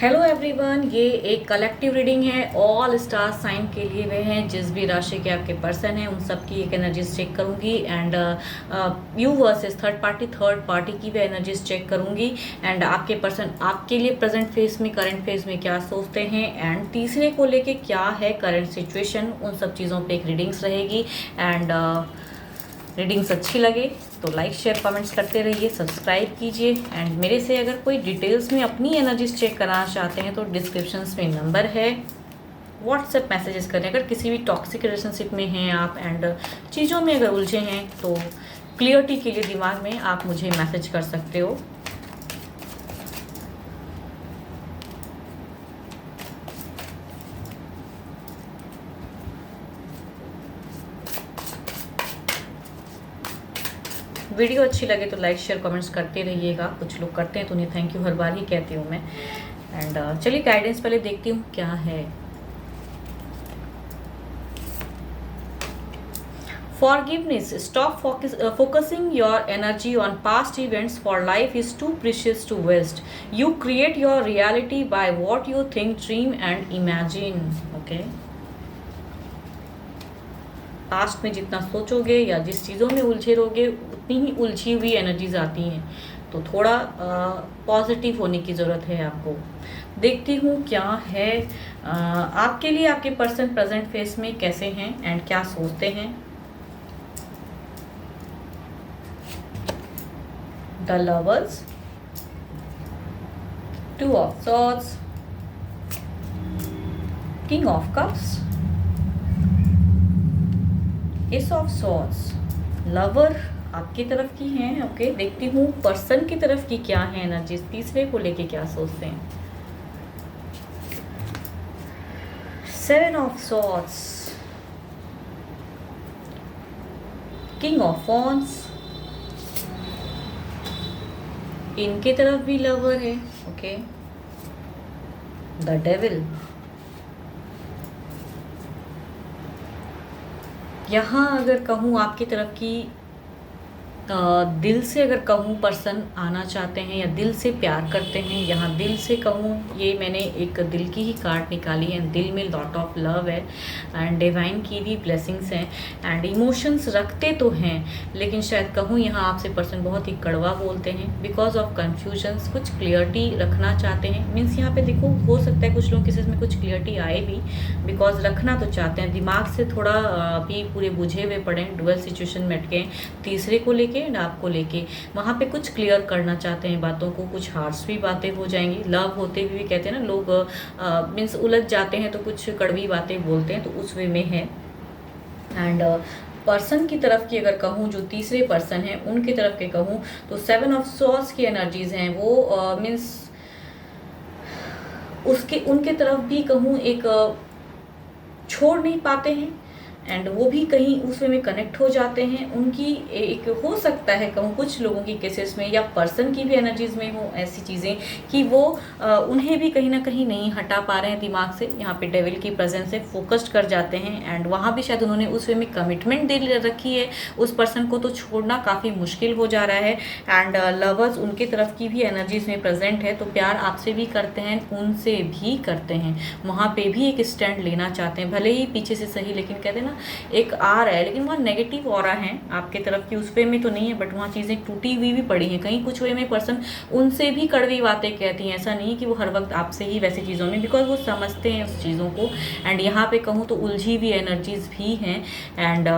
Hello everyone, ये एक collective reading है। ऑल स्टार साइन के लिए वे हैं, जिस भी राशि के आपके पर्सन हैं उन सब की एक एनर्जीज चेक करूंगी। And you versus third party की भी एनर्जीज चेक करूंगी। एंड आपके पर्सन आपके लिए प्रेजेंट फेज में, करंट फेज में क्या सोचते हैं, एंड तीसरे को लेके क्या है करंट सिचुएशन, उन सब चीज़ों पे एक रीडिंग्स रहेगी। एंड रीडिंग्स अच्छी लगे तो लाइक शेयर कमेंट्स करते रहिए, सब्सक्राइब कीजिए। एंड मेरे से अगर कोई डिटेल्स में अपनी एनर्जीज चेक कराना चाहते हैं तो डिस्क्रिप्शंस में नंबर है, व्हाट्सएप मैसेजेस करें। अगर किसी भी टॉक्सिक रिलेशनशिप में हैं आप एंड चीज़ों में अगर उलझे हैं तो क्लियरिटी के लिए दिमाग में आप मुझे मैसेज कर सकते हो। वीडियो अच्छी लगे तो लाइक शेयर कमेंट्स करते रहिएगा। कुछ लोग करते हैं तो उन्हें थैंक यू हर बार ही कहती हूँ मैं। एंड चलिए गाइडेंस पहले देखती हूँ क्या है। Forgiveness. Stop focusing your energy on past events, for life is too precious to waste. You create your reality by what you think, dream and imagine. Okay. Past में जितना सोचोगे या जिस चीज़ों में उलझे रहोगे उतनी ही उलझी हुई एनर्जीज आती हैं, तो थोड़ा पॉजिटिव होने की ज़रूरत है आपको। देखती हूँ क्या है आपके लिए, आपके पर्सन प्रेजेंट फेस में कैसे हैं एंड क्या सोचते हैं। The lovers, two of swords, king of cups, S of swords. Lover आपकी तरफ की हैं। ओके, देखती हूँ पर्सन की तरफ की क्या है एनर्जी, तीसरे को लेके क्या सोचते हैं। Seven of swords, king of wands. इनके तरफ भी लवर है। Okay, the devil. यहाँ अगर कहूँ आपकी तरफ की दिल से अगर कहूँ पर्सन आना चाहते हैं या दिल से प्यार करते हैं, यहाँ दिल से कहूँ, ये मैंने एक दिल की ही कार्ड निकाली है। दिल में लॉट ऑफ लव है एंड डिवाइन की भी ब्लेसिंग्स हैं एंड इमोशंस रखते तो हैं, लेकिन शायद कहूँ यहाँ आपसे पर्सन बहुत ही कड़वा बोलते हैं बिकॉज ऑफ कन्फ्यूजन्स। कुछ क्लियरिटी रखना चाहते हैं, मीन्स यहाँ पे देखो हो सकता है कुछ लोग किसी में कुछ क्लियरिटी आए भी, बिकॉज रखना तो चाहते हैं, दिमाग से थोड़ा भी पूरे बुझे हुए पड़े, डुअल सिचुएशन में अटके, तीसरे को लेके एंड आपको लेके वहाँ पे कुछ क्लियर करना चाहते हैं बातों को। कुछ हार्श भी बातें हो जाएंगी, लव होते हुए भी कहते हैं ना लोग मीन्स उलझ जाते हैं तो कुछ कड़वी बातें बोलते हैं, तो उस वे में है। एंड पर्सन की तरफ की अगर कहूँ, जो तीसरे पर्सन हैं उनकी तरफ के कहूँ तो सेवन ऑफ सॉर्ड्स की एनर्जीज हैं। वो मीन्स उनके तरफ भी कहूँ एक छोड़ नहीं पाते हैं एंड वो भी कहीं उस वे में कनेक्ट हो जाते हैं। उनकी एक हो सकता है कहूँ कुछ लोगों की केसेस में या पर्सन की भी एनर्जीज में हो ऐसी चीज़ें कि वो उन्हें भी कहीं ना कहीं नहीं हटा पा रहे हैं दिमाग से। यहाँ पे डेविल की प्रेजेंस से फोकस्ड कर जाते हैं एंड वहाँ भी शायद उन्होंने उस वे में कमिटमेंट दे रखी है उस पर्सन को, तो छोड़ना काफ़ी मुश्किल हो जा रहा है। एंड लवर्स उनकी तरफ की भी एनर्जीज में प्रेजेंट है, तो प्यार आपसे भी करते हैं, उनसे भी करते हैं, वहाँ पर भी एक स्टैंड लेना चाहते हैं, भले ही पीछे से सही, लेकिन कहते हैं ना एक आ रहा है, लेकिन वहाँ नेगेटिव ऑरा है आपके तरफ की, उस वे में तो नहीं है, बट वहाँ चीज़ें टूटी हुई भी पड़ी हैं। कहीं कुछ वे में पर्सन उनसे भी कड़वी बातें कहती हैं, ऐसा नहीं कि वो हर वक्त आपसे ही वैसी चीज़ों में, बिकॉज वो समझते हैं उस चीज़ों को। एंड यहाँ पे कहूँ तो उलझी हुई एनर्जीज भी हैं एंड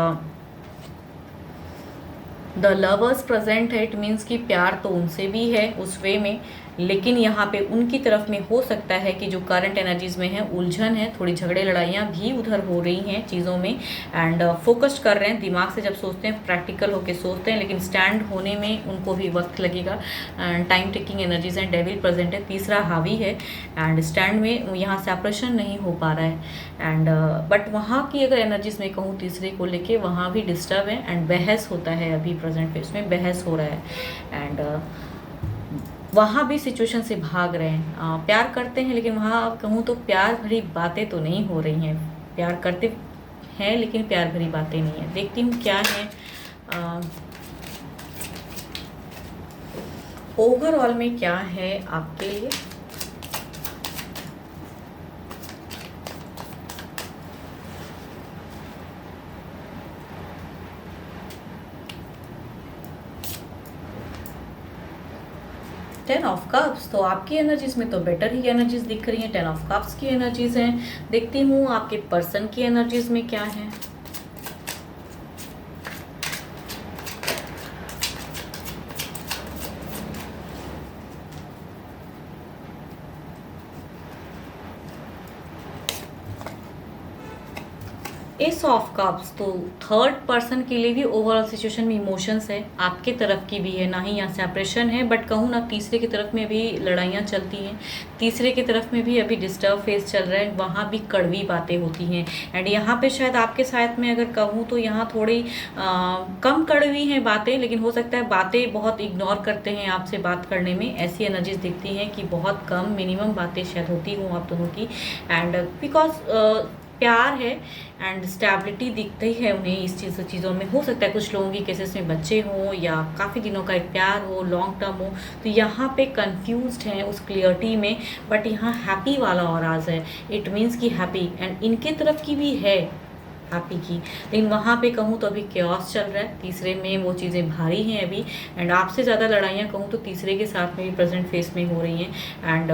द लवर्स प्रेजेंट है। इट मीन्स कि प्यार तो उनसे भी है उस वे में, लेकिन यहाँ पे उनकी तरफ में हो सकता है कि जो करंट एनर्जीज में है उलझन है, थोड़ी झगड़े लड़ाइयाँ भी उधर हो रही हैं चीज़ों में एंड फोकस्ड कर रहे हैं, दिमाग से जब सोचते हैं प्रैक्टिकल होके सोचते हैं, लेकिन स्टैंड होने में उनको भी वक्त लगेगा एंड टाइम टेकिंग एनर्जीज हैं। डेविल प्रेजेंट है, तीसरा हावी है एंड स्टैंड में यहाँ सेपरेशन नहीं हो पा रहा है एंड बट वहाँ की अगर एनर्जीज में कहूँ तीसरे को लेके वहाँ भी डिस्टर्ब है एंड बहस होता है, अभी प्रेजेंट फेस में बहस हो रहा है एंड वहाँ भी सिचुएशन से भाग रहे हैं। प्यार करते हैं लेकिन वहाँ कहूँ तो प्यार भरी बातें तो नहीं हो रही हैं, प्यार करते हैं लेकिन प्यार भरी बातें नहीं है। देखती हूँ क्या है ओवरऑल में क्या है आपके लिए। 10 ऑफ कप्स, तो आपकी एनर्जीज में तो बेटर ही एनर्जीज दिख रही हैं। 10 ऑफ कप्स की एनर्जीज हैं। देखती हूँ आपके पर्सन की एनर्जीज में क्या है। एस ऑफ कप्स, तो थर्ड पर्सन के लिए भी ओवरऑल सिचुएशन में इमोशंस है, आपके तरफ की भी है, ना ही यहाँ सेपरेशन है, बट कहूँ ना तीसरे की तरफ में भी लड़ाइयाँ चलती हैं। तीसरे की तरफ में भी अभी डिस्टर्ब फेस चल रहा है, वहाँ भी कड़वी बातें होती हैं। एंड यहाँ पे शायद आपके साथ में अगर कहूँ तो यहाँ थोड़ी कम कड़वी हैं बातें, लेकिन हो सकता है बातें बहुत इग्नोर करते हैं आपसे बात करने में। ऐसी एनर्जीज दिखती हैं कि बहुत कम मिनिमम बातें शायद होती हों आप दोनों की। एंड बिकॉज प्यार है एंड स्टेबिलिटी दिखती है उन्हें इस चीज़ों में। हो सकता है कुछ लोगों की केसेस में बच्चे हों या काफ़ी दिनों का एक प्यार हो, लॉन्ग टर्म हो, तो यहाँ पे कंफ्यूज्ड हैं उस क्लियरिटी में, बट यहाँ हैप्पी वाला औराज है। इट मीन्स कि हैप्पी, एंड इनके तरफ की भी है हैप्पी की, लेकिन वहाँ पे कहूँ तो अभी केओस चल रहा है। तीसरे में वो चीज़ें भारी हैं अभी, एंड आपसे ज़्यादा लड़ाइयाँ कहूँ तो तीसरे के साथ में भी प्रेजेंट फेस में हो रही हैं। एंड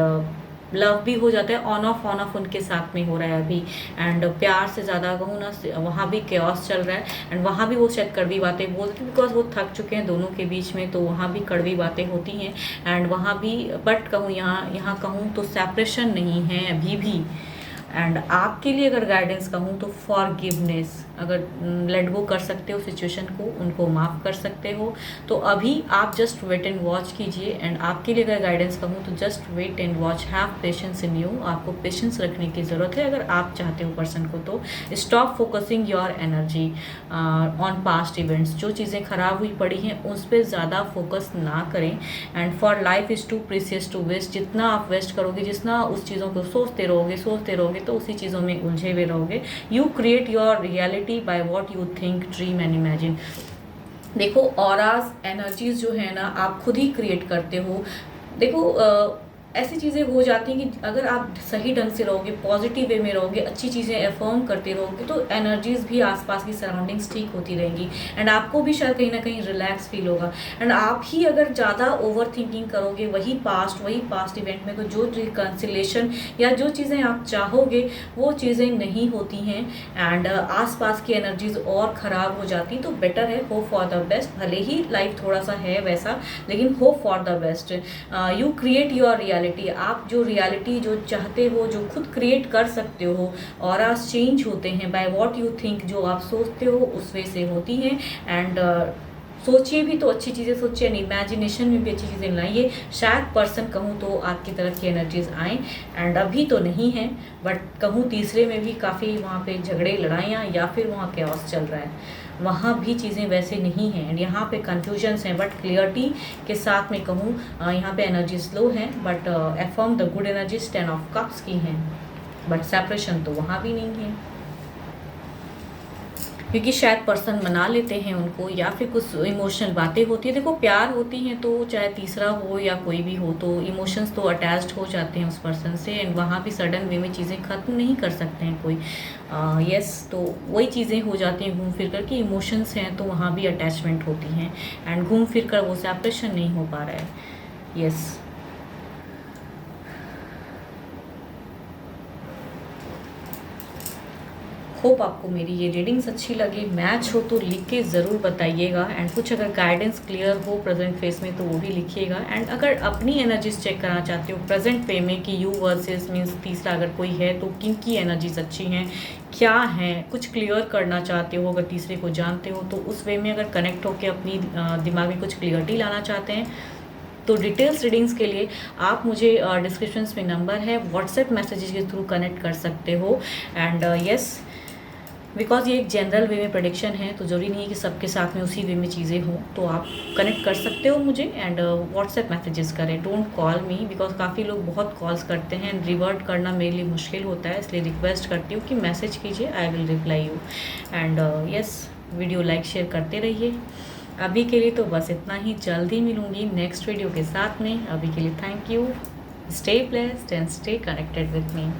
लव भी हो जाता है, ऑन ऑफ उनके साथ में हो रहा है अभी। एंड प्यार से ज़्यादा कहूँ ना, वहाँ भी केओस चल रहा है। एंड वहाँ भी वो शायद कड़वी बातें बोलते हैं, बिकॉज वो थक चुके हैं दोनों के बीच में, तो वहाँ भी कड़वी बातें होती हैं। एंड वहाँ भी बट कहूँ यहाँ कहूँ तो सेपरेशन नहीं है अभी भी। एंड आपके लिए अगर गाइडेंस कहूँ तो फॉरगिवनेस, अगर लेट गो कर सकते हो सिचुएशन को, उनको माफ़ कर सकते हो, तो अभी आप जस्ट वेट एंड वॉच कीजिए। एंड आपके लिए अगर गाइडेंस कहूँ तो just wait and watch, have patience in you. आपको पेशेंस रखने की ज़रूरत है अगर आप चाहते हो पर्सन को। तो stop focusing your energy on past events. जो चीज़ें खराब हुई पड़ी हैं उस पर ज़्यादा फोकस ना करें। And for life is too precious to waste. जितना आप वेस्ट करोगे, जितना उस चीज़ों को सोचते रहोगे तो उसी चीज़ों में उलझे हुए रहोगे। You create your reality by what you think, dream and imagine. देखो ऑराज एनर्जीज जो है ना, आप खुद ही क्रिएट करते हो। देखो ऐसी चीज़ें हो जाती हैं कि अगर आप सही ढंग से रहोगे, पॉजिटिव वे में रहोगे, अच्छी चीज़ें एफर्म करते रहोगे, तो एनर्जीज भी आसपास की सराउंडिंग्स ठीक होती रहेंगी। एंड आपको भी शायद कहीं ना कहीं रिलैक्स फील होगा। एंड आप ही अगर ज़्यादा ओवर थिंकिंग करोगे वही पास्ट इवेंट में, तो जो रिकन्सिलेशन या जो चीज़ें आप चाहोगे वो चीज़ें नहीं होती हैं। एंड आसपास की एनर्जीज और ख़राब हो जाती, तो बेटर है होप फॉर द बेस्ट। भले ही लाइफ थोड़ा सा है वैसा, लेकिन hope for the best. You create your reality. आप जो रियलिटी जो चाहते हो, जो खुद क्रिएट कर सकते हो। और आज चेंज होते हैं बाय व्हाट यू थिंक। जो आप सोचते हो उस वे से होती हैं। एंड सोचिए भी तो अच्छी चीज़ें सोचिए, इमेजिनेशन में भी अच्छी चीज़ें लाइए। शायद पर्सन कहूँ तो आपकी तरफ की एनर्जीज आएँ। एंड अभी तो नहीं है, बट कहूँ तीसरे में भी काफ़ी वहाँ पे झगड़े लड़ाइयाँ या फिर वहाँ केओस चल रहा है, वहाँ भी चीज़ें वैसे नहीं हैं। एंड यहाँ पे कन्फ्यूजन्स हैं, बट क्लियरिटी के साथ में कहूँ यहाँ पे एनर्जी स्लो है, but affirm the good energies 10 of cups की हैं। बट सेपरेशन तो वहाँ भी नहीं है, क्योंकि शायद पर्सन मना लेते हैं उनको, या फिर कुछ इमोशनल बातें होती है। देखो प्यार होती हैं तो चाहे तीसरा हो या कोई भी हो, तो इमोशंस तो अटैच्ड हो जाते हैं उस पर्सन से। एंड वहाँ भी सडन वे में चीज़ें ख़त्म नहीं कर सकते हैं कोई। यस, तो वही चीज़ें हो जाती हैं घूम फिर कर कि इमोशंस हैं तो वहाँ भी अटैचमेंट होती हैं। एंड घूम फिर कर वो सेपरेशन नहीं हो पा रहा है। यस, होप आपको मेरी ये रीडिंग्स अच्छी लगी। मैच हो तो लिख के ज़रूर बताइएगा। एंड कुछ अगर गाइडेंस क्लियर हो प्रेजेंट फेस में तो वो भी लिखिएगा। एंड अगर अपनी एनर्जीज चेक करना चाहते हो प्रेजेंट पे में कि यू वर्सेस मीन्स तीसरा अगर कोई है तो किन की एनर्जीज अच्छी हैं, क्या हैं, कुछ क्लियर करना चाहते हो, अगर तीसरे को जानते हो तो उस वे में अगर कनेक्ट होकर अपनी दिमाग में कुछ क्लियरिटी लाना चाहते हैं, तो डिटेल्स रीडिंग्स के लिए आप मुझे डिस्क्रिप्शन में नंबर है, व्हाट्सएप मैसेजेस के थ्रू कनेक्ट कर सकते हो। एंड यस, बिकॉज ये एक जनरल वे में प्रेडिक्शन है, तो ज़रूरी नहीं है कि सबके साथ में उसी वे में चीज़ें हों, तो आप कनेक्ट कर सकते हो मुझे। एंड व्हाट्सएप मैसेजेस करें, डोंट कॉल मी, बिकॉज काफ़ी लोग बहुत कॉल्स करते हैं एंड रिवर्ट करना मेरे लिए मुश्किल होता है, इसलिए रिक्वेस्ट करती हूँ कि मैसेज कीजिए, I will reply you. And yes, video like share करते रहिए। अभी के लिए तो बस इतना ही, जल्द ही मिलूँगी नेक्स्ट वीडियो के साथ में। अभी के लिए thank you, stay blessed and stay connected with me.